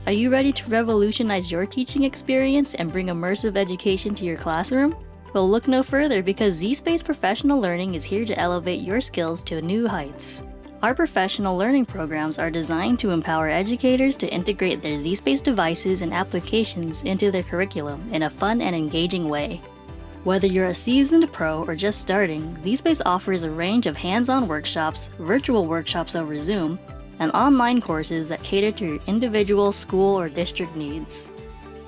Are you ready to revolutionize your teaching experience and bring immersive education to your classroom? Well, look no further because zSpace Professional Learning is here to elevate your skills to new heights. Our professional learning programs are designed to empower educators to integrate their zSpace devices and applications into their curriculum in a fun and engaging way. Whether you're a seasoned pro or just starting, zSpace offers a range of hands-on workshops, virtual workshops over Zoom, and online courses that cater to your individual school or district needs.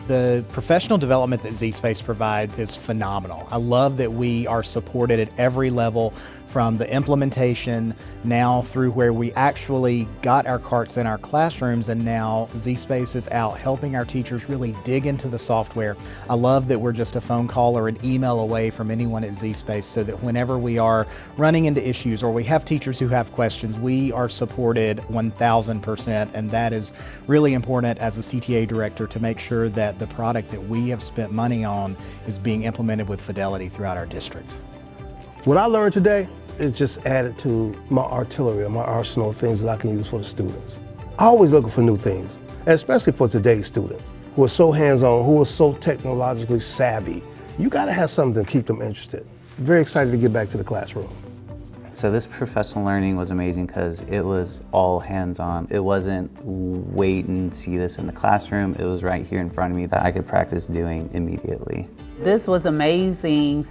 The professional development that zSpace provides is phenomenal. I love that we are supported at every level, from the implementation now through where we actually got our carts in our classrooms, and now zSpace is out helping our teachers really dig into the software. I love that we're just a phone call or an email away from anyone at zSpace, so that whenever we are running into issues or we have teachers who have questions, we are supported 1000%, and that is really important as a CTA director to make sure that the product that we have spent money on is being implemented with fidelity throughout our district. What I learned today is just added to my artillery, or my arsenal of things that I can use for the students. I'm always looking for new things, especially for today's students who are so hands-on, who are so technologically savvy. You gotta have something to keep them interested. Very excited to get back to the classroom. So this professional learning was amazing because it was all hands-on. It wasn't wait and see this in the classroom. It was right here in front of me that I could practice doing immediately. This was amazing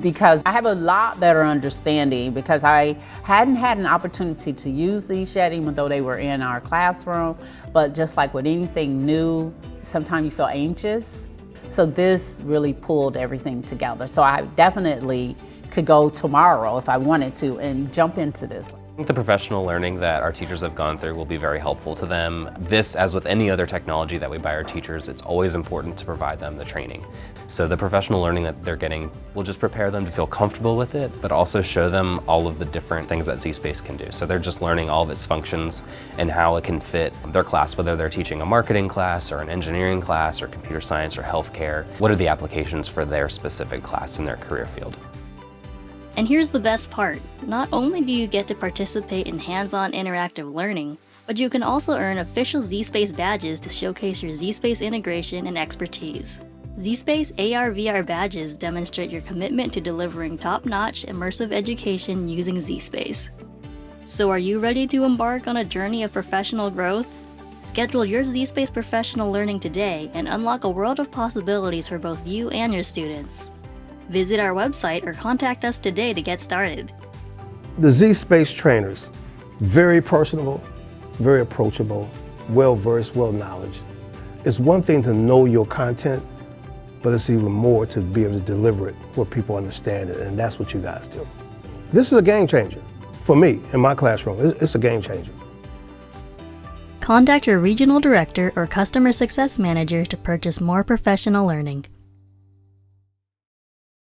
because I have a lot better understanding, because I hadn't had an opportunity to use these yet, even though they were in our classroom. But just like with anything new, sometimes you feel anxious. So this really pulled everything together. So I definitely could go tomorrow if I wanted to and jump into this. I think the professional learning that our teachers have gone through will be very helpful to them. This, as with any other technology that we buy our teachers, it's always important to provide them the training. So the professional learning that they're getting will just prepare them to feel comfortable with it, but also show them all of the different things that zSpace can do. So they're just learning all of its functions and how it can fit their class, whether they're teaching a marketing class or an engineering class or computer science or healthcare. What are the applications for their specific class in their career field? And here's the best part. Not only do you get to participate in hands-on interactive learning, but you can also earn official zSpace badges to showcase your zSpace integration and expertise. zSpace AR/VR badges demonstrate your commitment to delivering top-notch immersive education using zSpace. So are you ready to embark on a journey of professional growth? Schedule your zSpace professional learning today and unlock a world of possibilities for both you and your students. Visit our website or contact us today to get started. The zSpace trainers, very personable, very approachable, well-versed, well-knowledge. It's one thing to know your content, but it's even more to be able to deliver it where people understand it, and that's what you guys do. This is a game changer. For me, in my classroom, it's a game changer. Contact your regional director or customer success manager to purchase more professional learning.